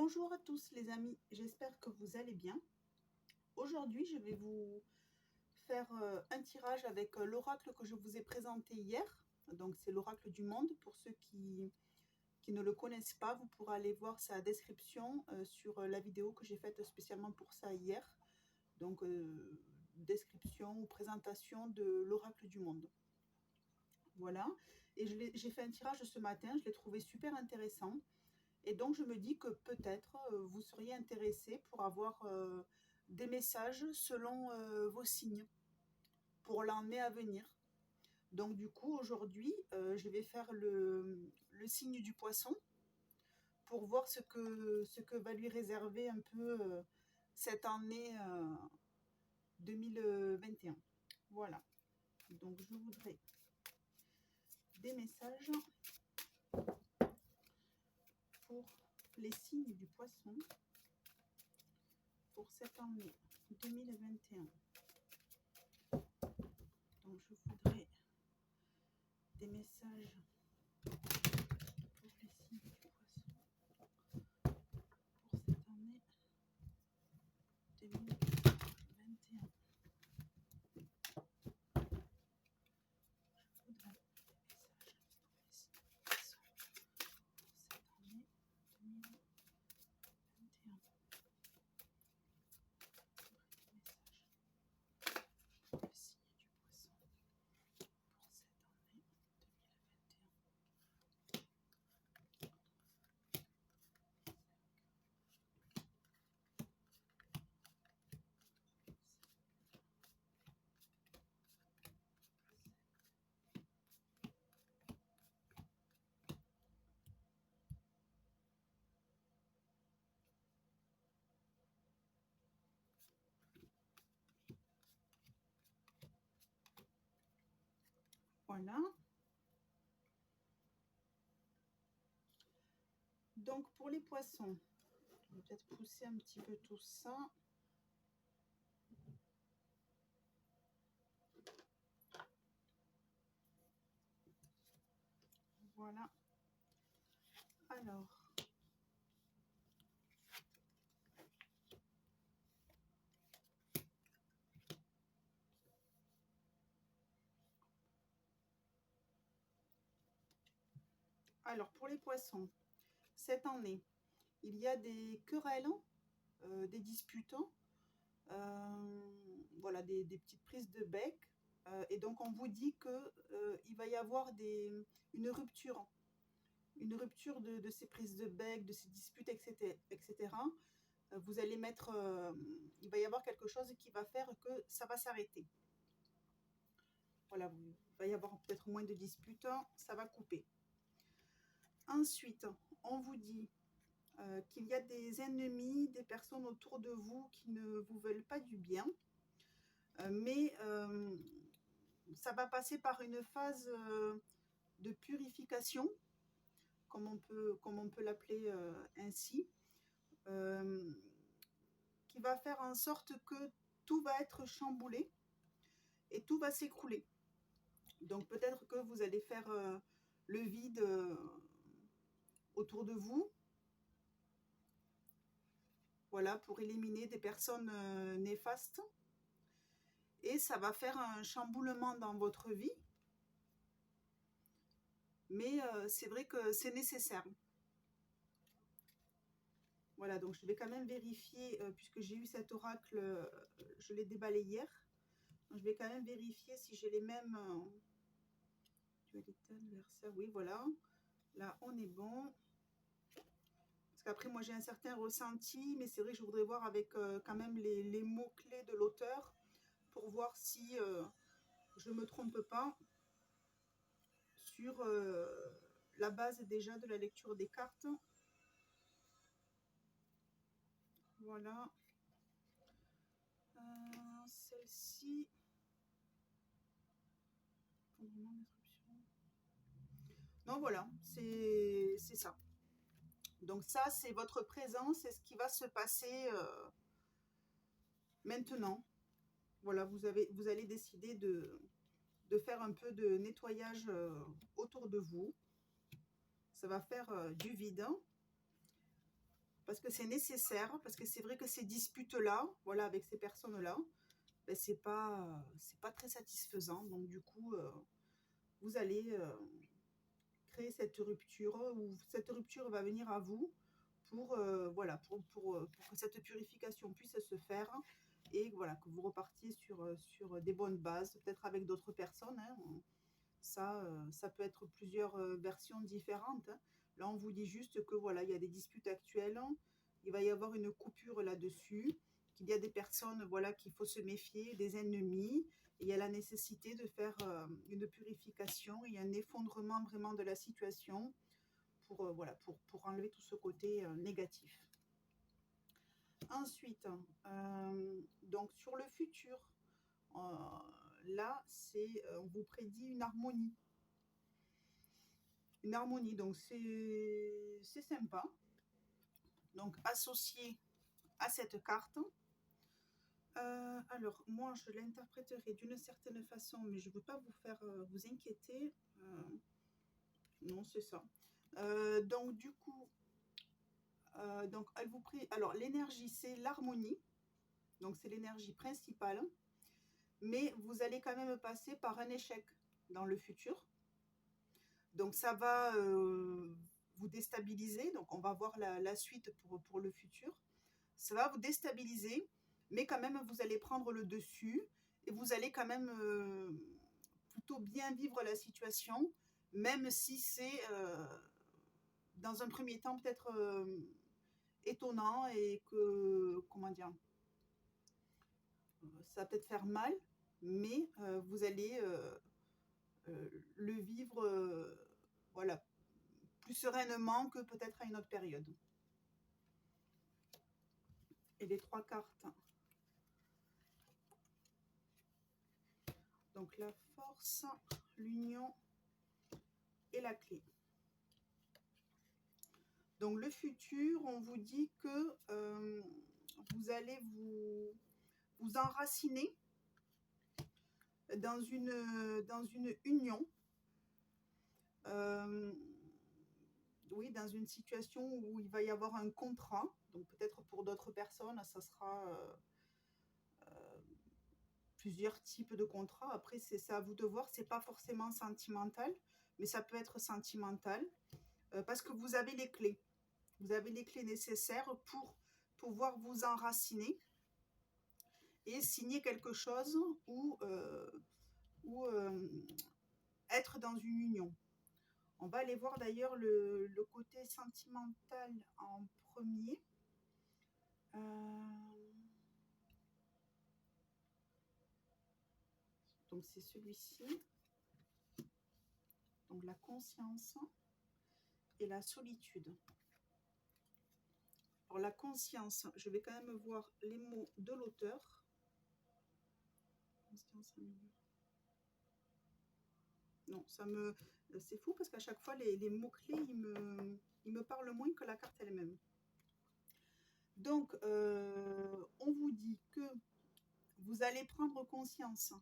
Bonjour à tous les amis, j'espère que vous allez bien. Aujourd'hui, je vais vous faire un tirage avec l'oracle que je vous ai présenté hier. Donc c'est l'oracle du monde. Pour ceux qui ne le connaissent pas, vous pourrez aller voir sa description sur la vidéo que j'ai faite spécialement pour ça hier. Donc description ou présentation de l'oracle du monde. Voilà, et j'ai fait un tirage ce matin, je l'ai trouvé super intéressant. Et donc, je me dis que peut-être vous seriez intéressé pour avoir des messages selon vos signes pour l'année à venir. Donc, du coup, aujourd'hui, je vais faire le signe du poisson pour voir ce que va lui réserver un peu cette année 2021. Voilà. Donc, je voudrais des messages pour les signes du poisson pour cette année 2021. Donc, je voudrais des messages pour les signes du poisson pour cette année 2021. Je voudrais des messages pour les signes du poisson pour cette année 2021. Des messages pour les signes du poisson pour cette année 2021. Voilà. Donc pour les poissons, on va peut-être pousser un petit peu tout ça. Voilà. Alors, pour les poissons, cette année, il y a des querelles, des disputes, voilà, des petites prises de bec. Et donc, on vous dit qu'il va y avoir une rupture de ces prises de bec, de ces disputes, etc. Vous allez mettre, il va y avoir quelque chose qui va faire que ça va s'arrêter. Voilà, il va y avoir peut-être moins de disputes, ça va couper. Ensuite, on vous dit qu'il y a des ennemis, des personnes autour de vous qui ne vous veulent pas du bien, mais ça va passer par une phase de purification, comme on peut l'appeler ainsi, qui va faire en sorte que tout va être chamboulé et tout va s'écrouler. Donc peut-être que vous allez faire le vide autour de vous, voilà, pour éliminer des personnes néfastes. Et ça va faire un chamboulement dans votre vie. Mais c'est vrai que c'est nécessaire. Voilà, donc je vais quand même vérifier, puisque j'ai eu cet oracle, je l'ai déballé hier. Donc, je vais quand même vérifier si j'ai les mêmes... dualité adversaire, oui, voilà. Là, on est bon. Parce qu'après, moi, j'ai un certain ressenti, mais c'est vrai que je voudrais voir avec quand même les mots-clés de l'auteur pour voir si je ne me trompe pas sur la base déjà de la lecture des cartes. Voilà. Celle-ci. Non, voilà, c'est ça. Donc ça, c'est votre présence, c'est ce qui va se passer maintenant. Voilà, vous allez décider de faire un peu de nettoyage autour de vous. Ça va faire du vide. parce que c'est nécessaire, parce que c'est vrai que ces disputes-là, voilà, avec ces personnes-là, ben, c'est pas très satisfaisant. Donc du coup, vous allez créer cette rupture, ou cette rupture va venir à vous pour, voilà, pour que cette purification puisse se faire et voilà, que vous repartiez sur des bonnes bases, peut-être avec d'autres personnes. Hein. Ça peut être plusieurs versions différentes. Hein. Là, on vous dit juste que voilà, il y a des disputes actuelles, il va y avoir une coupure là-dessus, qu'il y a des personnes voilà, qu'il faut se méfier, des ennemis, et il y a la nécessité de faire une purification, il y a un effondrement vraiment de la situation voilà, pour enlever tout ce côté négatif. Ensuite, donc sur le futur, euh, là, on vous prédit une harmonie. Une harmonie, donc c'est sympa. Donc associé à cette carte. Alors moi je l'interpréterai d'une certaine façon, mais je ne veux pas vous faire vous inquiéter. Non, c'est ça. Donc du coup, donc elle vous prie. Alors l'énergie c'est l'harmonie, donc c'est l'énergie principale, mais vous allez quand même passer par un échec dans le futur. Donc ça va vous déstabiliser, donc on va voir la suite pour le futur. Ça va vous déstabiliser, mais quand même vous allez prendre le dessus et vous allez quand même plutôt bien vivre la situation, même si c'est dans un premier temps peut-être étonnant et que, comment dire, ça va peut-être faire mal, mais vous allez le vivre voilà, plus sereinement que peut-être à une autre période. Et les trois cartes. Donc la force, l'union et la clé. Donc le futur, on vous dit que vous allez vous enraciner dans une union. Oui, dans une situation où il va y avoir un contrat. Donc peut-être pour d'autres personnes, ça sera plusieurs types de contrats. Après, c'est à vous de voir. C'est pas forcément sentimental, mais ça peut être sentimental parce que vous avez les clés. Vous avez les clés nécessaires pour pouvoir vous enraciner et signer quelque chose ou être dans une union. On va aller voir d'ailleurs le côté sentimental en premier. Donc c'est celui-ci. Donc la conscience et la solitude. Alors la conscience, je vais quand même voir les mots de l'auteur. Non, c'est fou parce qu'à chaque fois les mots-clés, ils me parlent moins que la carte elle-même. Donc, on vous dit que vous allez prendre conscience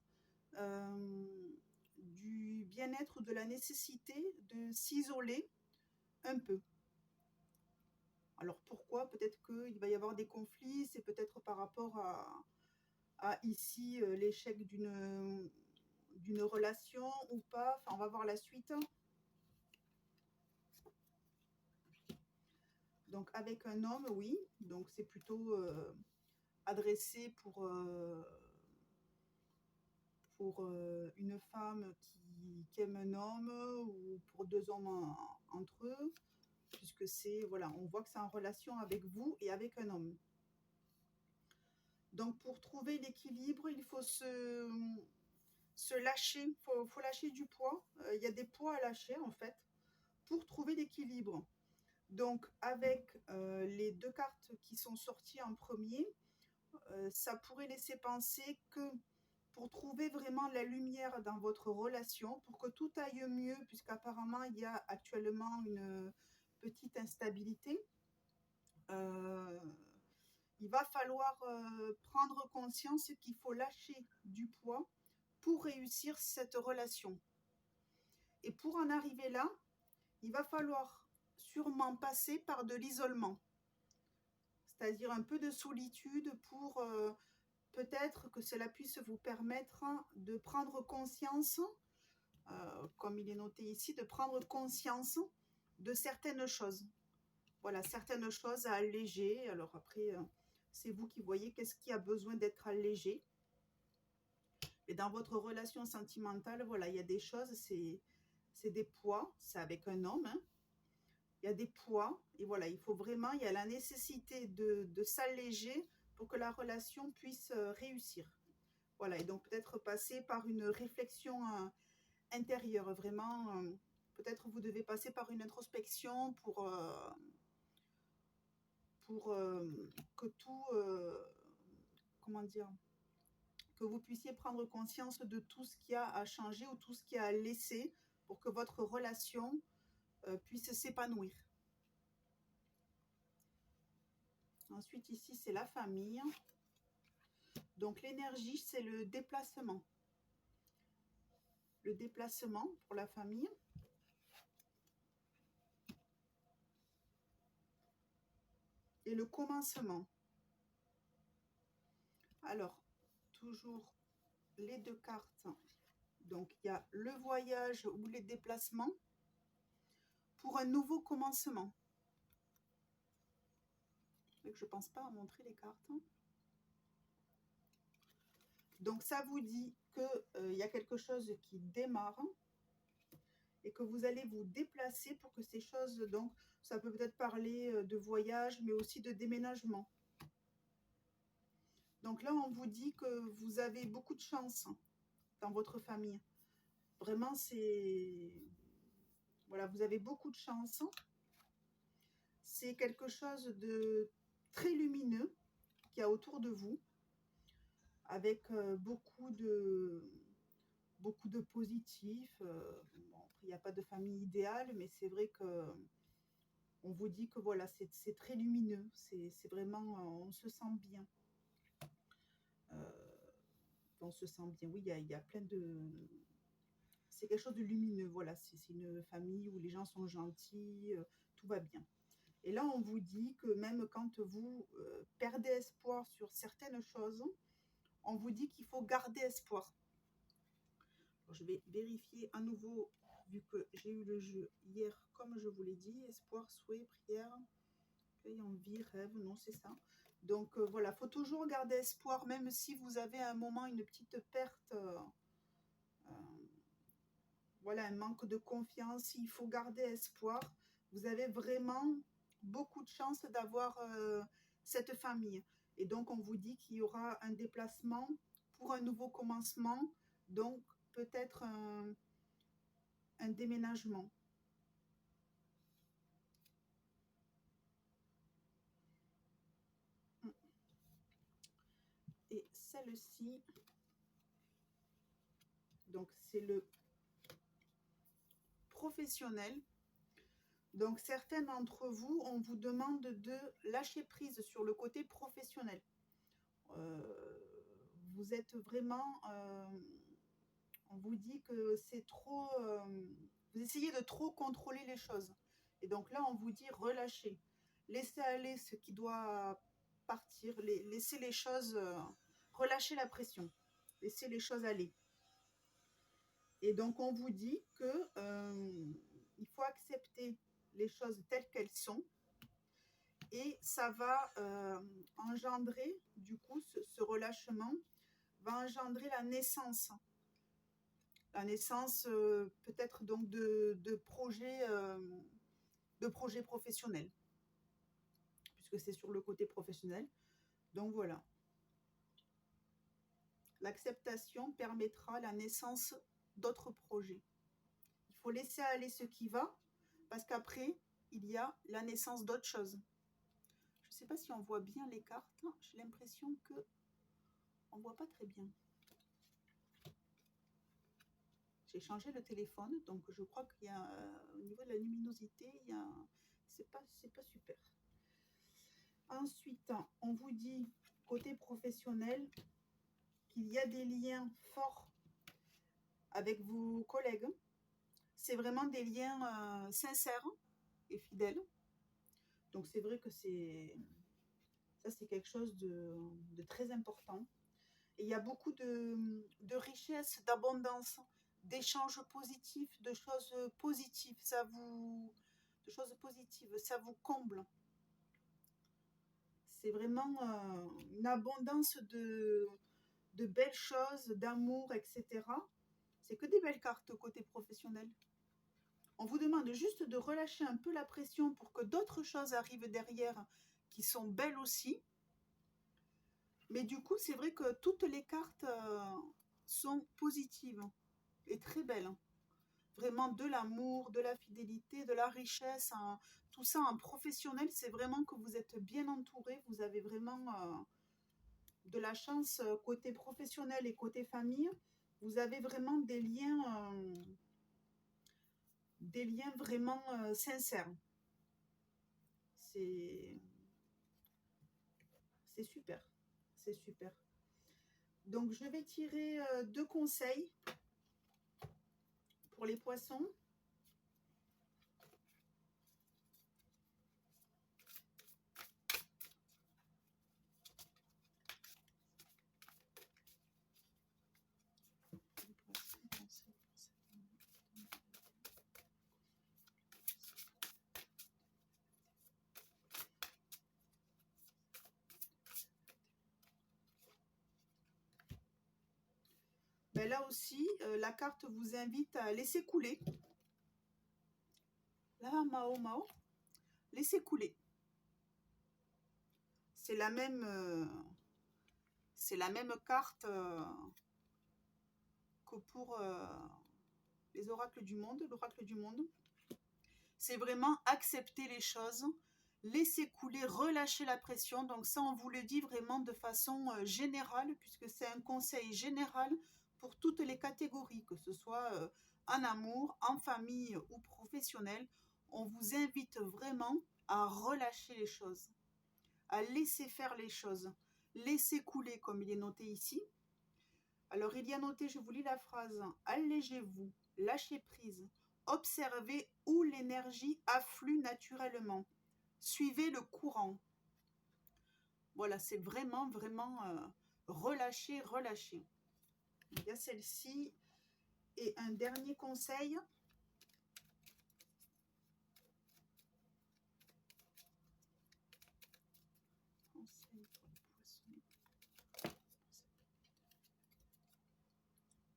du bien-être, de la nécessité de s'isoler un peu. Alors pourquoi? Peut-être qu'il va y avoir des conflits, c'est peut-être par rapport à ici l'échec d'une relation ou pas. Enfin, on va voir la suite. Donc avec un homme, oui, donc c'est plutôt adressé pour une femme qui aime un homme ou pour deux hommes entre eux, puisque c'est, voilà, on voit que c'est en relation avec vous et avec un homme. Donc pour trouver l'équilibre, il faut se lâcher, il faut lâcher du poids. Il y a des poids à lâcher en fait pour trouver l'équilibre. Donc avec les deux cartes qui sont sorties en premier, ça pourrait laisser penser que pour trouver vraiment la lumière dans votre relation, pour que tout aille mieux, puisqu'apparemment il y a actuellement une petite instabilité, il va falloir prendre conscience qu'il faut lâcher du poids pour réussir cette relation. Et pour en arriver là, il va falloir sûrement passer par de l'isolement. c'est-à-dire un peu de solitude pour peut-être que cela puisse vous permettre de prendre conscience, comme il est noté ici, de prendre conscience de certaines choses. Voilà, certaines choses à alléger. Alors après, c'est vous qui voyez qu'est-ce qui a besoin d'être allégé. Et dans votre relation sentimentale, voilà, il y a des choses, c'est des poids, c'est avec un homme, hein. Il y a des poids, et voilà, il faut vraiment, il y a la nécessité de s'alléger pour que la relation puisse réussir. Voilà, et donc peut-être passer par une réflexion intérieure, vraiment, peut-être vous devez passer par une introspection pour que tout, comment dire, que vous puissiez prendre conscience de tout ce qui a à changer ou tout ce qui a à laisser pour que votre relation puisse s'épanouir. Ensuite, ici, c'est la famille. Donc, l'énergie, c'est le déplacement. Le déplacement pour la famille. Et le commencement. Alors, toujours les deux cartes. Donc, il y a le voyage ou les déplacements pour un nouveau commencement. Je ne pense pas à montrer les cartes. Donc, ça vous dit qu'il y a quelque chose qui démarre et que vous allez vous déplacer pour que ces choses, donc, ça peut peut-être parler de voyage, mais aussi de déménagement. Donc là, on vous dit que vous avez beaucoup de chance dans votre famille. Vraiment, c'est... Voilà, vous avez beaucoup de chance. C'est quelque chose de très lumineux qu'il y a autour de vous, avec beaucoup de positifs. Bon, il n'y a pas de famille idéale, mais c'est vrai que on vous dit que voilà, c'est très lumineux. C'est vraiment, on se sent bien. On se sent bien. Oui, il y a plein de... C'est quelque chose de lumineux, voilà. C'est une famille où les gens sont gentils, tout va bien. Et là, on vous dit que même quand vous perdez espoir sur certaines choses, on vous dit qu'il faut garder espoir. Alors, je vais vérifier à nouveau, vu que j'ai eu le jeu hier, comme je vous l'ai dit, espoir, souhait, prière, cueil, envie, rêve, non, c'est ça. Donc voilà, il faut toujours garder espoir, même si vous avez à un moment une petite perte, voilà, un manque de confiance, il faut garder espoir. Vous avez vraiment beaucoup de chance d'avoir cette famille. Et donc, on vous dit qu'il y aura un déplacement pour un nouveau commencement, donc peut-être un déménagement. Et celle-ci, donc c'est le professionnel. Donc certains d'entre vous, on vous demande de lâcher prise sur le côté professionnel. Vous êtes vraiment... on vous dit que c'est trop... vous essayez de trop contrôler les choses. Et donc là, on vous dit relâchez. Laissez aller ce qui doit partir. Laissez les choses... relâchez la pression. Laissez les choses aller. Et donc, on vous dit que il faut accepter les choses telles qu'elles sont. Et ça va engendrer, du coup, ce relâchement va engendrer la naissance. La naissance peut-être donc de projets professionnels, puisque c'est sur le côté professionnel. Donc voilà. L'acceptation permettra la naissance d'autres projets. Il faut laisser aller ce qui va, parce qu'après, il y a la naissance d'autres choses. Je ne sais pas si on voit bien les cartes. J'ai l'impression que on ne voit pas très bien. J'ai changé le téléphone, donc je crois qu'il y a, au niveau de la luminosité, c'est pas super. Ensuite, on vous dit, côté professionnel, qu'il y a des liens forts avec vos collègues. C'est vraiment des liens sincères et fidèles. Donc c'est vrai que c'est Ça, c'est quelque chose de très important. Et il y a beaucoup de richesse, d'abondance, d'échanges positifs, de choses positives. De choses positives, ça vous comble. C'est vraiment une abondance de belles choses, d'amour, etc. C'est que des belles cartes côté professionnel. On vous demande juste de relâcher un peu la pression pour que d'autres choses arrivent derrière qui sont belles aussi. Mais du coup, c'est vrai que toutes les cartes sont positives et très belles. Vraiment de l'amour, de la fidélité, de la richesse. Tout ça en professionnel, c'est vraiment que vous êtes bien entouré. Vous avez vraiment de la chance côté professionnel et côté famille. Vous avez vraiment des liens vraiment sincères. C'est super. C'est super. Donc, je vais tirer 2 conseils pour les poissons. Ben là aussi, la carte vous invite à laisser couler. Là, Mao Mao, laissez couler. C'est la même carte que pour les oracles du monde, l'oracle du monde. C'est vraiment accepter les choses, laisser couler, relâcher la pression. Donc ça, on vous le dit vraiment de façon générale, puisque c'est un conseil général pour toutes les catégories, que ce soit en amour, en famille ou professionnel. On vous invite vraiment à relâcher les choses, à laisser faire les choses, laisser couler comme il est noté ici. Alors il y a noté, je vous lis la phrase, allégez-vous, lâchez prise, observez où l'énergie afflue naturellement, suivez le courant. Voilà, c'est vraiment, vraiment relâcher, relâcher. Il y a celle-ci et un dernier conseil.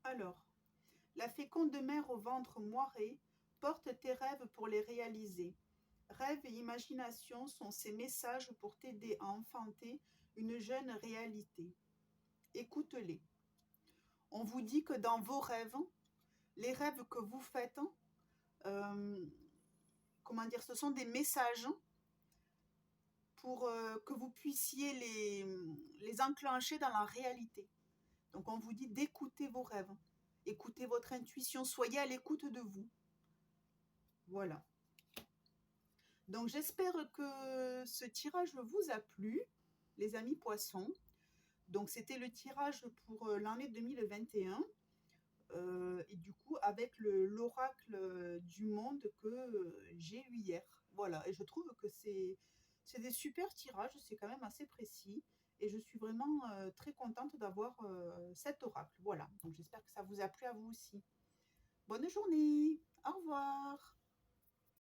Alors, la féconde mère au ventre moiré porte tes rêves pour les réaliser. Rêve et imagination sont ces messages pour t'aider à enfanter une jeune réalité. Écoute-les. On vous dit que dans vos rêves, les rêves que vous faites, comment dire, ce sont des messages pour que vous puissiez les enclencher dans la réalité. Donc on vous dit d'écouter vos rêves, écoutez votre intuition, soyez à l'écoute de vous. Voilà. Donc j'espère que ce tirage vous a plu, les amis poissons. Donc c'était le tirage pour l'année 2021. Et du coup avec l'oracle du monde que j'ai eu hier. Voilà, et je trouve que c'est des super tirages, c'est quand même assez précis. Et je suis vraiment très contente d'avoir cet oracle. Voilà, donc j'espère que ça vous a plu à vous aussi. Bonne journée, au revoir.